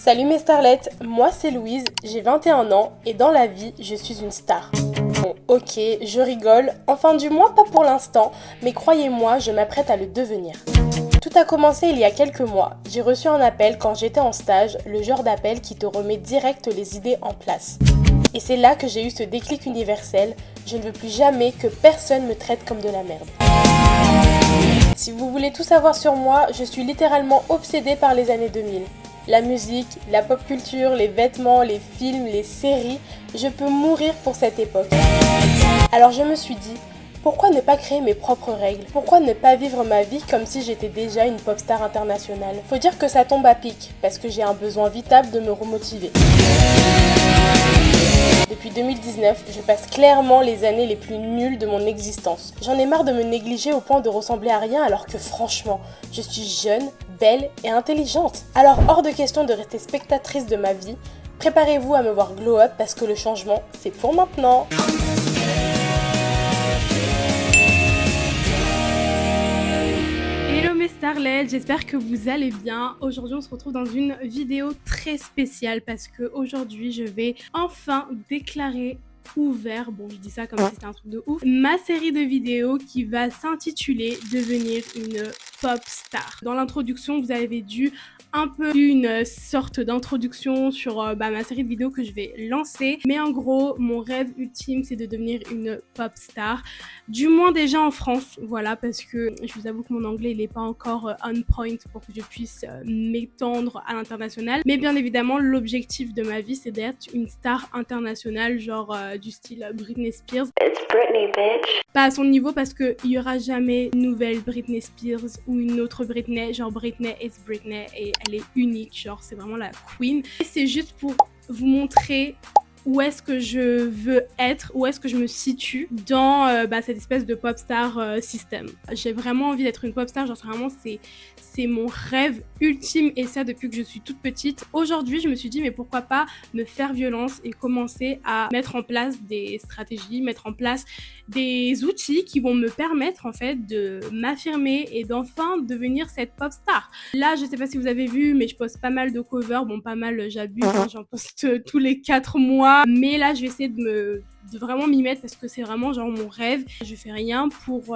Salut mes starlettes, moi c'est Louise, j'ai 21 ans et dans la vie, je suis une star. Bon, ok, je rigole, enfin du moins pas pour l'instant, mais croyez-moi, je m'apprête à le devenir. Tout a commencé il y a quelques mois. J'ai reçu un appel quand j'étais en stage, le genre d'appel qui te remet direct les idées en place. Et c'est là que j'ai eu ce déclic universel, je ne veux plus jamais que personne me traite comme de la merde. Si vous voulez tout savoir sur moi, je suis littéralement obsédée par les années 2000. La musique, la pop culture, les vêtements, les films, les séries, je peux mourir pour cette époque. Alors je me suis dit, pourquoi ne pas créer mes propres règles? Pourquoi ne pas vivre ma vie comme si j'étais déjà une pop star internationale? Faut dire que ça tombe à pic, parce que j'ai un besoin vital de me remotiver. Depuis 2019, je passe clairement les années les plus nulles de mon existence. J'en ai marre de me négliger au point de ressembler à rien alors que franchement, je suis jeune, belle et intelligente. Alors hors de question de rester spectatrice de ma vie, préparez-vous à me voir glow up parce que le changement, c'est pour maintenant. Hello mes starlets, j'espère que vous allez bien. Aujourd'hui on se retrouve dans une vidéo très spéciale parce que aujourd'hui je vais enfin déclarer ouvert, bon je dis ça comme si c'était un truc de ouf, ma série de vidéos qui va s'intituler Devenir une pop star. Dans l'introduction vous avez dû un peu une sorte d'introduction sur ma série de vidéos que je vais lancer, mais en gros mon rêve ultime c'est de devenir une pop star, du moins déjà en France, voilà, parce que je vous avoue que mon anglais il est pas encore on point pour que je puisse m'étendre à l'international, mais bien évidemment l'objectif de ma vie c'est d'être une star internationale, genre du style Britney Spears. It's Britney, bitch. Pas à son niveau parce qu'il y aura jamais une nouvelle Britney Spears ou une autre Britney, genre Britney is Britney et elle est unique, genre c'est vraiment la queen. Et c'est juste pour vous montrer où est-ce que je veux être, où est-ce que je me situe dans cette espèce de pop star système. J'ai vraiment envie d'être une pop star, genre vraiment c'est mon rêve ultime et ça depuis que je suis toute petite. Aujourd'hui je me suis dit mais pourquoi pas me faire violence et commencer à mettre en place des stratégies, mettre en place des outils qui vont me permettre en fait de m'affirmer et d'enfin devenir cette pop star. Là je sais pas si vous avez vu mais je poste pas mal de covers, bon pas mal j'abuse, hein, j'en poste tous les 4 mois, mais là je vais essayer de vraiment m'y mettre parce que c'est vraiment genre mon rêve. Je fais rien pour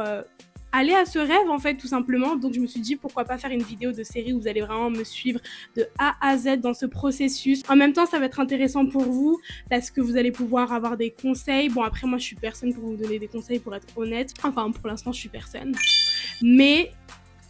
aller à ce rêve en fait tout simplement, donc je me suis dit pourquoi pas faire une vidéo de série où vous allez vraiment me suivre de A à Z dans ce processus. En même temps ça va être intéressant pour vous parce que vous allez pouvoir avoir des conseils. Bon après moi je suis personne pour vous donner des conseils pour être honnête, enfin pour l'instant je suis personne, mais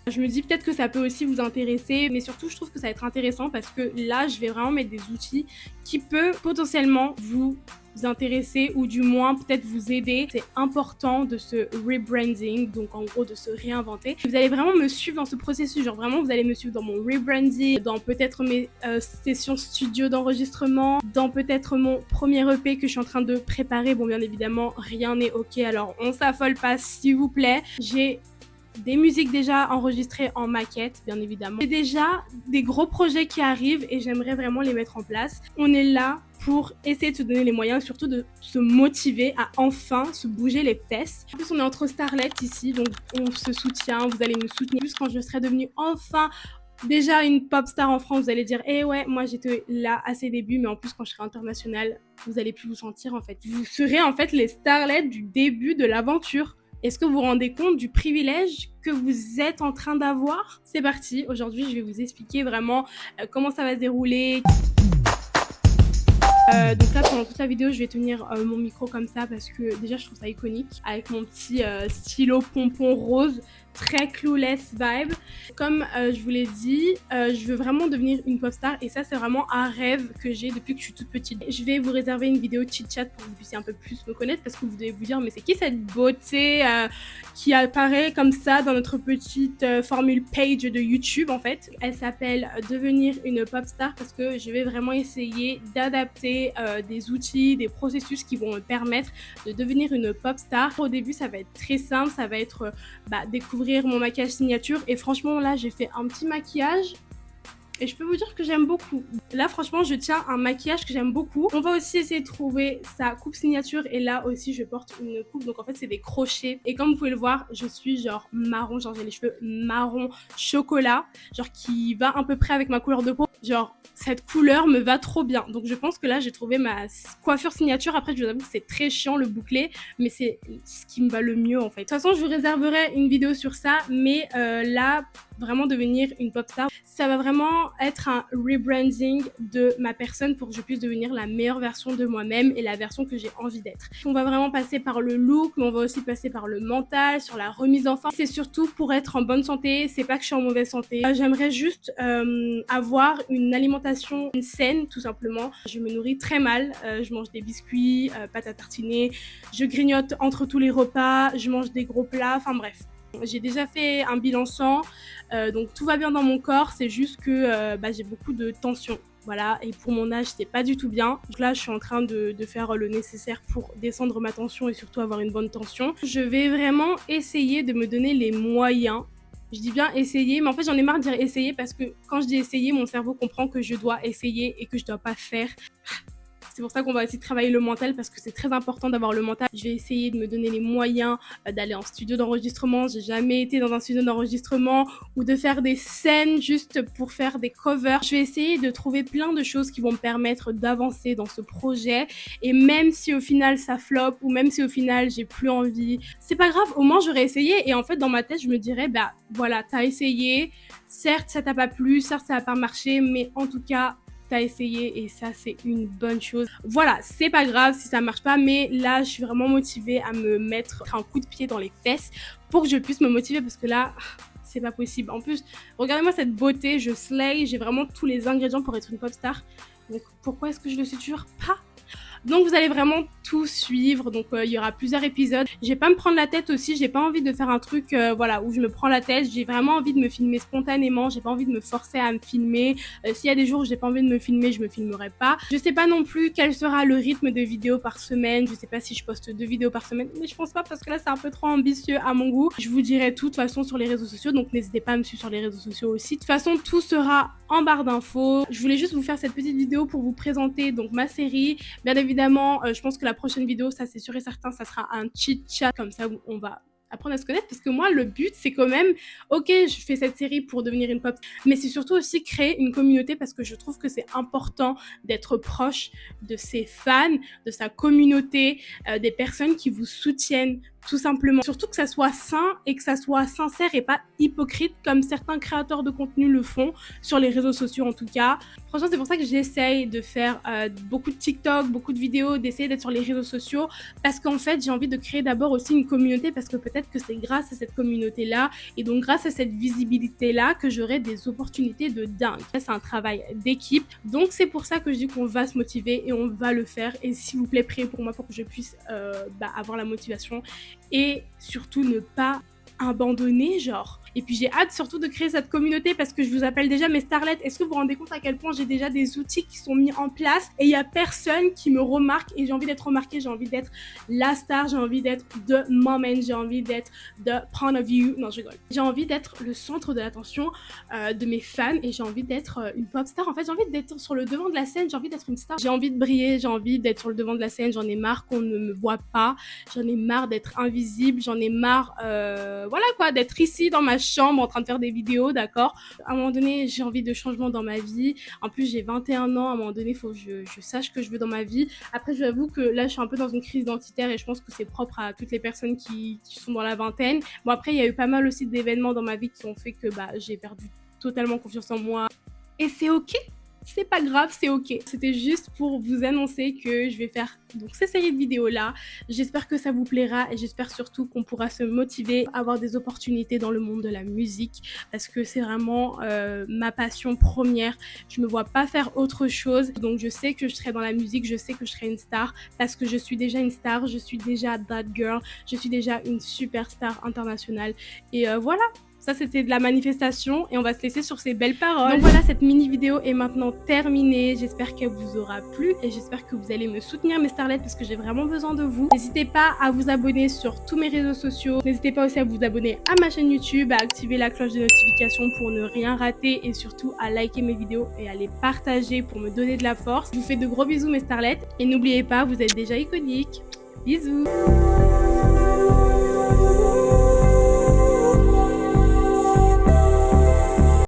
je me dis peut-être que ça peut aussi vous intéresser, mais surtout je trouve que ça va être intéressant parce que là je vais vraiment mettre des outils qui peuvent potentiellement vous intéresser ou du moins peut-être vous aider. C'est important de se rebranding, donc en gros de se réinventer. Vous allez vraiment me suivre dans ce processus, genre vraiment vous allez me suivre dans mon rebranding, dans peut-être mes sessions studio d'enregistrement, dans peut-être mon premier EP que je suis en train de préparer. Bon bien évidemment rien n'est ok, alors on s'affole pas s'il vous plaît. J'ai des musiques déjà enregistrées en maquette, bien évidemment. J'ai déjà des gros projets qui arrivent et j'aimerais vraiment les mettre en place. On est là pour essayer de se donner les moyens, surtout de se motiver à enfin se bouger les fesses. En plus, on est entre starlets ici, donc on se soutient, vous allez me soutenir. En plus, quand je serai devenue enfin déjà une pop star en France, vous allez dire eh ouais, moi j'étais là à ses débuts, mais en plus quand je serai internationale, vous allez plus vous sentir en fait. Vous serez en fait les starlets du début de l'aventure. Est-ce que vous vous rendez compte du privilège que vous êtes en train d'avoir? C'est parti, aujourd'hui je vais vous expliquer vraiment comment ça va se dérouler. Donc là pendant toute la vidéo je vais tenir mon micro comme ça parce que déjà je trouve ça iconique avec mon petit stylo pompon rose, très clueless vibe. Comme je vous l'ai dit, je veux vraiment devenir une pop star et ça c'est vraiment un rêve que j'ai depuis que je suis toute petite. Je vais vous réserver une vidéo chit chat pour que vous puissiez un peu plus me connaître parce que vous devez vous dire mais c'est qui cette beauté qui apparaît comme ça dans notre petite formule page de YouTube en fait. Elle s'appelle devenir une pop star parce que je vais vraiment essayer d'adapter des outils, des processus qui vont me permettre de devenir une pop star. Au début ça va être très simple, ça va être découvrir mon maquillage signature et franchement là j'ai fait un petit maquillage et je peux vous dire que j'aime beaucoup. Là, franchement, je tiens un maquillage que j'aime beaucoup. On va aussi essayer de trouver sa coupe signature. Et là aussi, je porte une coupe. Donc, en fait, c'est des crochets. Et comme vous pouvez le voir, je suis genre marron. Genre, j'ai les cheveux marron chocolat. Genre, qui va à peu près avec ma couleur de peau. Genre, cette couleur me va trop bien. Donc, je pense que là, j'ai trouvé ma coiffure signature. Après, je vous avoue que c'est très chiant le bouclé. Mais c'est ce qui me va le mieux, en fait. De toute façon, je vous réserverai une vidéo sur ça. Mais là, vraiment devenir une pop star, ça va vraiment être un rebranding de ma personne pour que je puisse devenir la meilleure version de moi-même et la version que j'ai envie d'être. On va vraiment passer par le look, mais on va aussi passer par le mental, sur la remise en forme. C'est surtout pour être en bonne santé, c'est pas que je suis en mauvaise santé. J'aimerais juste avoir une alimentation saine, tout simplement. Je me nourris très mal, je mange des biscuits, pâtes à tartiner, je grignote entre tous les repas, je mange des gros plats, enfin bref. J'ai déjà fait un bilan sang, donc tout va bien dans mon corps, c'est juste que j'ai beaucoup de tension. Voilà, et pour mon âge, c'est pas du tout bien. Donc là, je suis en train de faire le nécessaire pour descendre ma tension et surtout avoir une bonne tension. Je vais vraiment essayer de me donner les moyens. Je dis bien essayer, mais en fait, j'en ai marre de dire essayer parce que quand je dis essayer, mon cerveau comprend que je dois essayer et que je dois pas faire. C'est pour ça qu'on va essayer de travailler le mental parce que c'est très important d'avoir le mental. Je vais essayer de me donner les moyens d'aller en studio d'enregistrement. J'ai jamais été dans un studio d'enregistrement ou de faire des scènes juste pour faire des covers. Je vais essayer de trouver plein de choses qui vont me permettre d'avancer dans ce projet. Et même si au final ça flop ou même si au final j'ai plus envie, c'est pas grave, au moins j'aurais essayé. Et en fait, dans ma tête, je me dirais, bah voilà, t'as essayé. Certes, ça t'a pas plu, certes, ça a pas marché, mais en tout cas, t'as essayé et ça c'est une bonne chose. Voilà, c'est pas grave si ça marche pas, mais là je suis vraiment motivée à me mettre un coup de pied dans les fesses pour que je puisse me motiver parce que là c'est pas possible. En plus, regardez-moi cette beauté, je slay, j'ai vraiment tous les ingrédients pour être une pop star. Donc pourquoi est-ce que je le suis toujours pas? Donc vous allez vraiment tout suivre, donc il y aura plusieurs épisodes. Je vais pas me prendre la tête aussi, j'ai pas envie de faire un truc voilà, où je me prends la tête, j'ai vraiment envie de me filmer spontanément, j'ai pas envie de me forcer à me filmer. S'il y a des jours où j'ai pas envie de me filmer, je me filmerai pas. Je sais pas non plus quel sera le rythme de vidéos par semaine, je sais pas si je poste 2 vidéos par semaine, mais je pense pas parce que là c'est un peu trop ambitieux à mon goût. Je vous dirai tout de toute façon sur les réseaux sociaux, donc n'hésitez pas à me suivre sur les réseaux sociaux aussi. De toute façon, tout sera en barre d'infos. Je voulais juste vous faire cette petite vidéo pour vous présenter donc ma série. Bien évidemment, je pense que la prochaine vidéo, ça c'est sûr et certain, ça sera un chit-chat comme ça où on va apprendre à se connaître parce que moi le but c'est quand même ok je fais cette série pour devenir une pop mais c'est surtout aussi créer une communauté parce que je trouve que c'est important d'être proche de ses fans, de sa communauté, des personnes qui vous soutiennent tout simplement. Surtout que ça soit sain et que ça soit sincère et pas hypocrite comme certains créateurs de contenu le font sur les réseaux sociaux en tout cas. Franchement, c'est pour ça que j'essaye de faire beaucoup de TikTok, beaucoup de vidéos, d'essayer d'être sur les réseaux sociaux parce qu'en fait, j'ai envie de créer d'abord aussi une communauté parce que peut-être que c'est grâce à cette communauté-là et donc grâce à cette visibilité-là que j'aurai des opportunités de dingue. C'est un travail d'équipe. Donc c'est pour ça que je dis qu'on va se motiver et on va le faire. Et s'il vous plaît, priez pour moi pour que je puisse avoir la motivation et surtout ne pas abandonner genre. Et puis j'ai hâte surtout de créer cette communauté parce que je vous appelle déjà mes starlettes. Est-ce que vous vous rendez compte à quel point j'ai déjà des outils qui sont mis en place et il y a personne qui me remarque et j'ai envie d'être remarquée, j'ai envie d'être la star, j'ai envie d'être the moment, j'ai envie d'être the point of view. Non, je rigole. J'ai envie d'être le centre de l'attention de mes fans et j'ai envie d'être une pop star. En fait, j'ai envie d'être sur le devant de la scène, j'ai envie d'être une star. J'ai envie de briller, j'ai envie d'être sur le devant de la scène, j'en ai marre qu'on ne me voit pas, j'en ai marre d'être invisible, j'en ai marre voilà quoi, d'être ici dans ma chambre en train de faire des vidéos, d'accord. À un moment donné, j'ai envie de changement dans ma vie. En plus, j'ai 21 ans. À un moment donné, il faut que je sache ce que je veux dans ma vie. Après, j'avoue que là, je suis un peu dans une crise identitaire et je pense que c'est propre à toutes les personnes qui sont dans la vingtaine. Bon, après, il y a eu pas mal aussi d'événements dans ma vie qui ont fait que j'ai perdu totalement confiance en moi. Et c'est ok. C'est pas grave, c'est ok. C'était juste pour vous annoncer que je vais faire donc ces séries de vidéos là. J'espère que ça vous plaira et j'espère surtout qu'on pourra se motiver à avoir des opportunités dans le monde de la musique parce que c'est vraiment ma passion première. Je me vois pas faire autre chose. Donc je sais que je serai dans la musique, je sais que je serai une star parce que je suis déjà une star, je suis déjà that girl, je suis déjà une superstar internationale et voilà. Ça, c'était de la manifestation et on va se laisser sur ces belles paroles. Donc voilà, cette mini vidéo est maintenant terminée. J'espère qu'elle vous aura plu et j'espère que vous allez me soutenir mes starlets parce que j'ai vraiment besoin de vous. N'hésitez pas à vous abonner sur tous mes réseaux sociaux. N'hésitez pas aussi à vous abonner à ma chaîne YouTube, à activer la cloche de notification pour ne rien rater et surtout à liker mes vidéos et à les partager pour me donner de la force. Je vous fais de gros bisous mes starlets et n'oubliez pas, vous êtes déjà iconiques. Bisous.